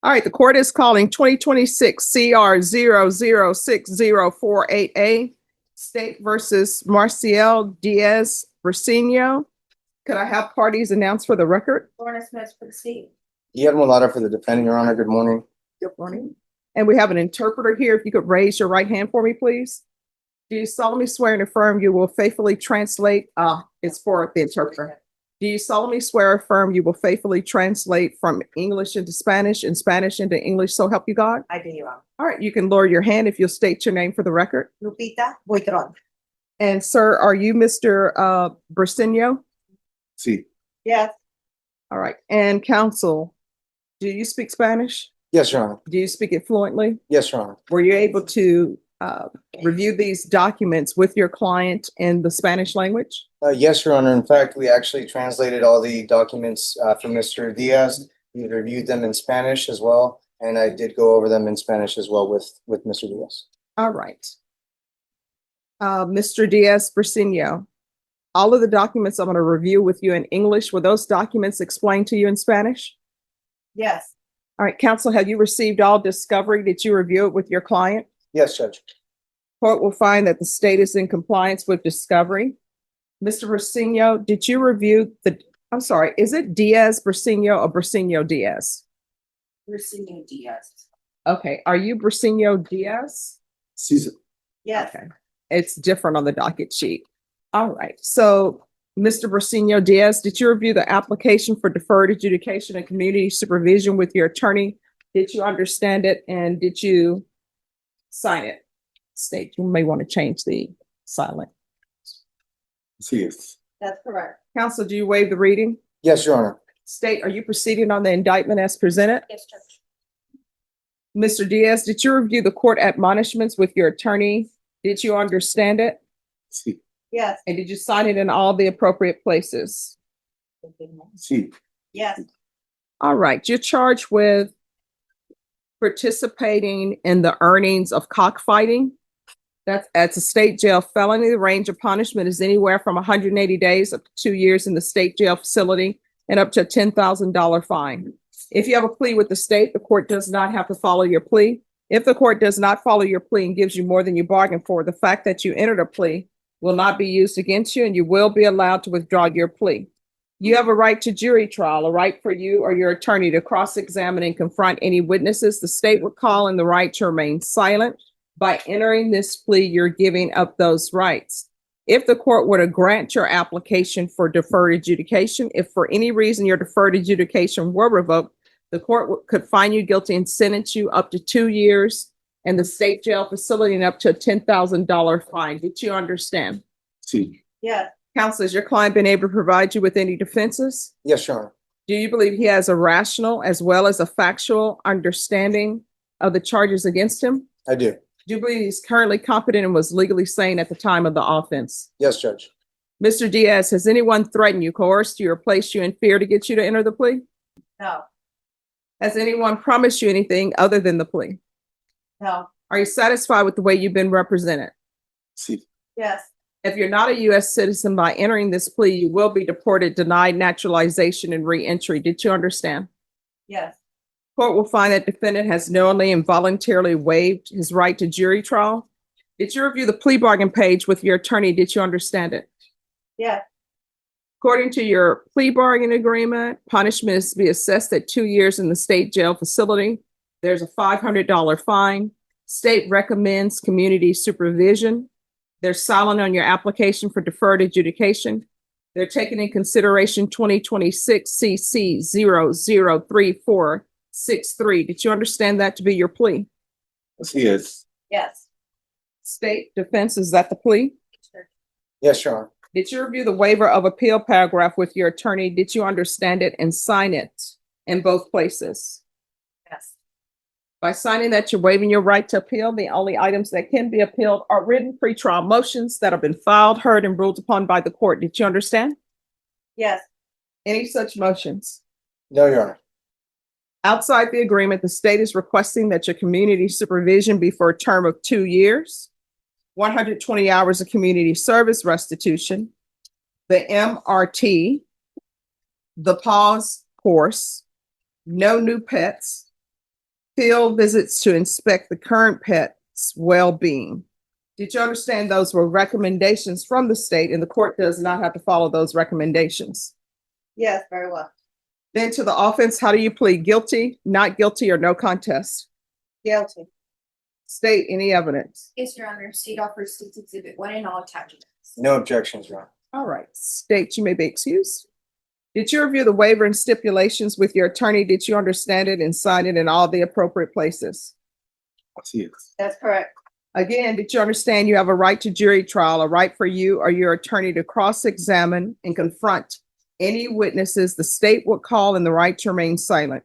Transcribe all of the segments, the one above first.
All right, the court is calling 2026 CR 0060488 State versus Marcial Diaz Briceño. Could I have parties announced for the record? Lorna Smith for the state. Guillermo Lara for the defendant, Your Honor. Good morning. Good morning. And we have an interpreter here. If you could raise your right hand for me, please. Do you solemnly swear and affirm you will faithfully translate? It's for the interpreter. Do you solemnly swear or affirm you will faithfully translate from English into Spanish and Spanish into English, so help you God? I do, Your Honor. All right, you can lower your hand if you'll state your name for the record. Lupita Boitron. And sir, are you Mr. Briceño? Sí. Yes. All right, and counsel, do you speak Spanish? Yes, Your Honor. Do you speak it fluently? Yes, Your Honor. Were you able to review these documents with your client in the Spanish language? Yes, Your Honor. In fact, we actually translated all the documents from Mr. Diaz. We reviewed them in Spanish as well, and I did go over them in Spanish as well with Mr. Diaz. All right. Mr. Diaz Briceño, all of the documents I'm going to review with you in English, were those documents explained to you in Spanish? Yes. All right, counsel, have you received all discovery? Did you review it with your client? Yes, Judge. Court will find that the state is in compliance with discovery. Mr. Briceño, did you review I'm sorry, is it Diaz Briceño or Briceño Diaz? Briceño Diaz. Okay, are you Briceño Diaz? Sí, sir. Yes. Okay, it's different on the docket sheet. All right, so Mr. Briceño Diaz, did you review the application for deferred adjudication and community supervision with your attorney? Did you understand it and did you sign it? State, you may want to change the silent. Sí, yes. That's correct. Counsel, do you waive the reading? Yes, Your Honor. State, are you proceeding on the indictment as presented? Yes, Judge. Mr. Diaz, did you review the court admonishments with your attorney? Did you understand it? Sí. Yes. And did you sign it in all the appropriate places? Sí. Yes. All right, you're charged with participating in the earnings of cockfighting. That's a state jail felony. The range of punishment is anywhere from 180 days up to 2 years in the state jail facility and up to a $10,000 fine. If you have a plea with the state, the court does not have to follow your plea. If the court does not follow your plea and gives you more than you bargained for, the fact that you entered a plea will not be used against you and you will be allowed to withdraw your plea. You have a right to jury trial, a right for you or your attorney to cross-examine and confront any witnesses. The state would call in the right to remain silent. By entering this plea, you're giving up those rights. If the court were to grant your application for deferred adjudication, if for any reason your deferred adjudication were revoked, the court could find you guilty and sentence you up to 2 years in the state jail facility and up to a $10,000 fine. Did you understand? Sí. Yes. Counsel, has your client been able to provide you with any defenses? Yes, Your Honor. Do you believe he has a rational as well as a factual understanding of the charges against him? I do. Do you believe he's currently competent and was legally sane at the time of the offense? Yes, Judge. Mr. Diaz, has anyone threatened you, coerced you, or placed you in fear to get you to enter the plea? No. Has anyone promised you anything other than the plea? No. Are you satisfied with the way you've been represented? Sí. Yes. If you're not a U.S. citizen by entering this plea, you will be deported, denied naturalization, and re-entry. Did you understand? Yes. Court will find that defendant has knowingly and voluntarily waived his right to jury trial. Did you review the plea bargain page with your attorney? Did you understand it? Yes. According to your plea bargain agreement, punishment is to be assessed at 2 years in the state jail facility. There's a $500 fine. State recommends community supervision. They're silent on your application for deferred adjudication. They're taking in consideration 2026 CC 003463. Did you understand that to be your plea? Sí, yes. Yes. State defense, is that the plea? Yes, Your Honor. Did you review the waiver of appeal paragraph with your attorney? Did you understand it and sign it in both places? Yes. By signing that, you're waiving your right to appeal. The only items that can be appealed are written pretrial motions that have been filed, heard, and ruled upon by the court. Did you understand? Yes. Any such motions? No, Your Honor. Outside the agreement, the state is requesting that your community supervision be for a term of 2 years, 120 hours of community service restitution, the MRT, the pause course, no new pets, field visits to inspect the current pet's well-being. Did you understand those were recommendations from the state and the court does not have to follow those recommendations? Yes, very well. Then to the offense, how do you plead? Guilty, not guilty, or no contest? Guilty. State any evidence. Yes, Your Honor, state offers State's Exhibit 1 and all attachments. No objections, Your Honor. All right, state, you may be excused. Did you review the waiver and stipulations with your attorney? Did you understand it and sign it in all the appropriate places? That's correct. Again, did you understand you have a right to jury trial, a right for you or your attorney to cross-examine and confront any witnesses the state will call and the right to remain silent?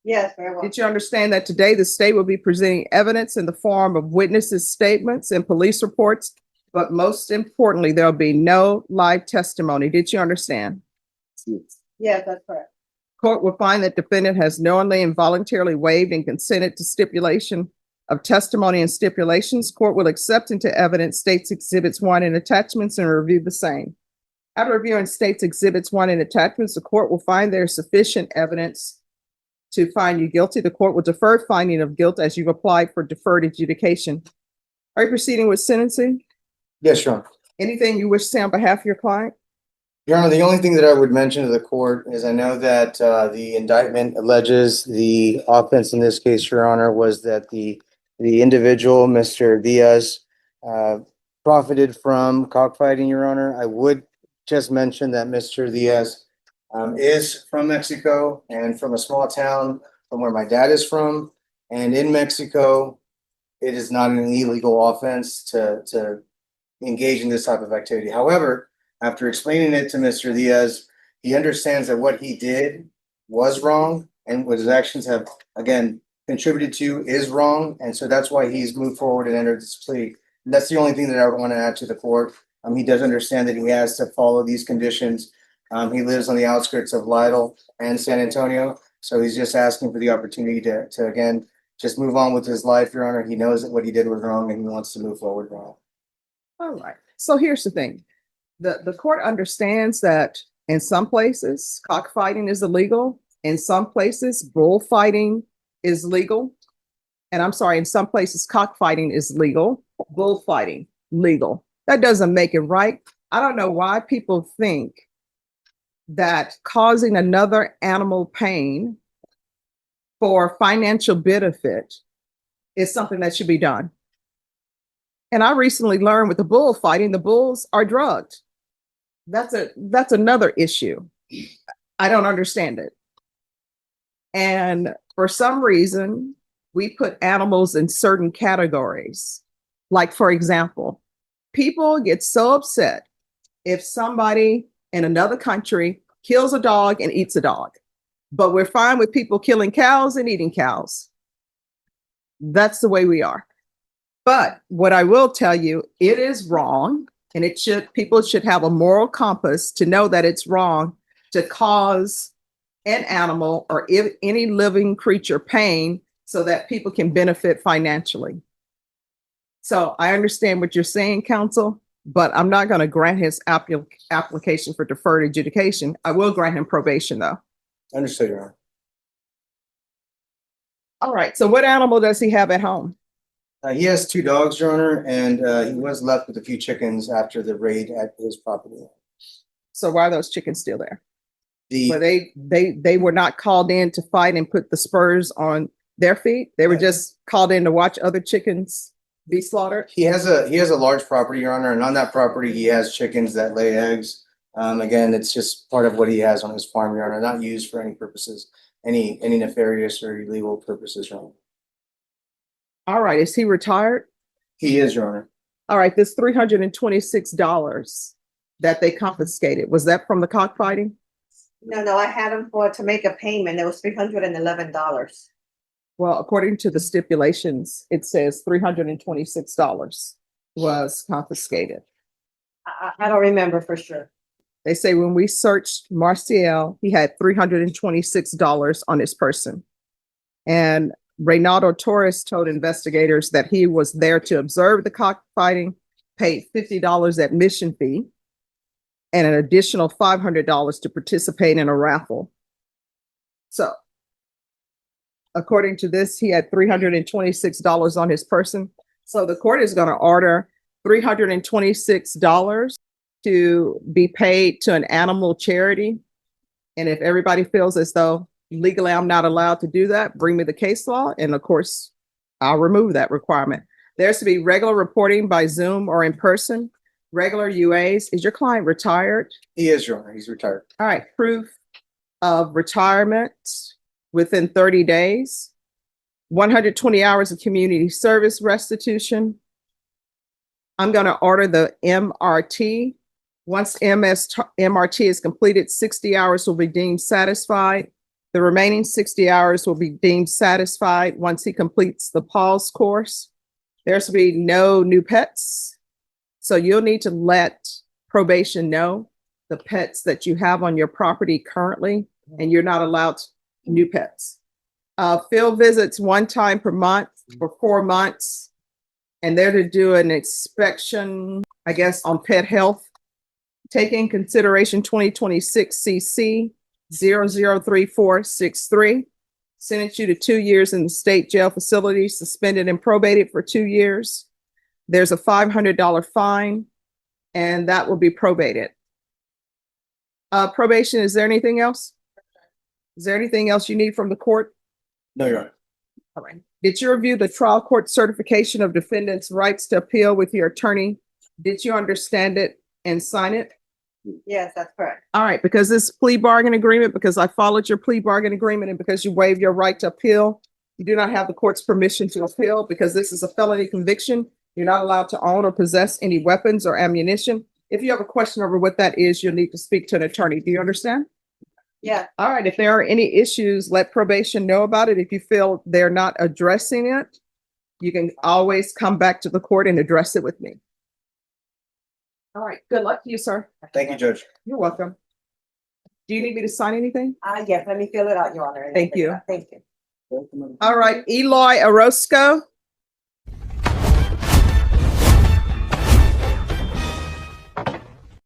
Yes, very well. Did you understand that today the state will be presenting evidence in the form of witnesses' statements and police reports? But most importantly, there'll be no live testimony. Did you understand? Yes, that's correct. Court will find that defendant has knowingly and voluntarily waived and consented to stipulation of testimony and stipulations. Court will accept into evidence State's Exhibits 1 and attachments and review the same. After reviewing State's Exhibits 1 and attachments, the court will find there is sufficient evidence to find you guilty. The court will defer finding of guilt as you've applied for deferred adjudication. Are you proceeding with sentencing? Yes, Your Honor. Anything you wish to say on behalf of your client? Your Honor, the only thing that I would mention to the court is I know that the indictment alleges the offense in this case, Your Honor, was that the individual, Mr. Diaz, profited from cockfighting, Your Honor. I would just mention that Mr. Diaz is from Mexico and from a small town from where my dad is from. And in Mexico, it is not an illegal offense to engage in this type of activity. However, after explaining it to Mr. Diaz, he understands that what he did was wrong and what his actions have, again, contributed to is wrong. And so that's why he's moved forward and entered this plea. And that's the only thing that I would want to add to the court. He does understand that he has to follow these conditions. He lives on the outskirts of Lytle and San Antonio. So he's just asking for the opportunity to again, just move on with his life, Your Honor. He knows that what he did was wrong and he wants to move forward now. All right. So here's the thing. The court understands that in some places, cockfighting is illegal. In some places, bullfighting is legal. And I'm sorry, in some places, cockfighting is legal, bullfighting legal. That doesn't make it right. I don't know why people think that causing another animal pain for financial benefit is something that should be done. And I recently learned with the bullfighting, the bulls are drugged. That's another issue. I don't understand it. And for some reason, we put animals in certain categories. Like, for example, people get so upset if somebody in another country kills a dog and eats a dog, but we're fine with people killing cows and eating cows. That's the way we are. But what I will tell you, it is wrong, and people should have a moral compass to know that it's wrong to cause an animal or any living creature pain so that people can benefit financially. So I understand what you're saying, counsel, but I'm not going to grant his application for deferred adjudication. I will grant him probation, though. Understood, Your Honor. All right. So what animal does he have at home? He has 2 dogs, Your Honor, and he was left with a few chickens after the raid at his property. So why are those chickens still there? The Were they were not called in to fight and put the spurs on their feet? They were just called in to watch other chickens be slaughtered? he has a large property, Your Honor, and on that property he has chickens that lay eggs. Again, it's just part of what he has on his farm, Your Honor, not used for any purposes, any nefarious or illegal purposes, Your Honor. All right. Is he retired? He is, Your Honor. All right. This $326 that they confiscated, was that from the cockfighting? No, I had him to make a payment. It was $311. Well, according to the stipulations, it says $326 was confiscated. I don't remember for sure. They say when we searched Marcial, he had $326 on his person. And Reynaldo Torres told investigators that he was there to observe the cockfighting, paid $50 admission fee, and an additional $500 to participate in a raffle. So according to this, he had $326 on his person. So the court is going to order $326 to be paid to an animal charity. And if everybody feels as though legally I'm not allowed to do that, bring me the case law. And of course, I'll remove that requirement. There's to be regular reporting by Zoom or in person, regular UAs. Is your client retired? He is, Your Honor. He's retired. All right, proof of retirement within 30 days, 120 hours of community service restitution. I'm going to order the MRT. Once MRT is completed, 60 hours will be deemed satisfied. The remaining 60 hours will be deemed satisfied once he completes the pause course. There's to be no new pets. So you'll need to let probation know the pets that you have on your property currently, and you're not allowed new pets. Field visits one time per month for 4 months. And they're to do an inspection, I guess, on pet health. Take in consideration 2026 CC 003463. Sentence you to 2 years in the state jail facility, suspended and probated for 2 years. There's a $500 fine, and that will be probated. Probation, is there anything else? Is there anything else you need from the court? No, Your Honor. All right. Did you review the trial court certification of defendant's rights to appeal with your attorney? Did you understand it and sign it? Yes, that's correct. All right, because this plea bargain agreement, because I followed your plea bargain agreement and because you waived your right to appeal, you do not have the court's permission to appeal because this is a felony conviction. You're not allowed to own or possess any weapons or ammunition. If you have a question over what that is, you'll need to speak to an attorney. Do you understand? Yeah, All right, if there are any issues, let probation know about it. If you feel they're not addressing it, you can always come back to the court and address it with me. All right, good luck to you, sir. Thank you, Judge. You're welcome. Do you need me to sign anything? yes, let me fill it out, Your Honor. and Thank then- you. Thank you. All right, Eloy Orozco.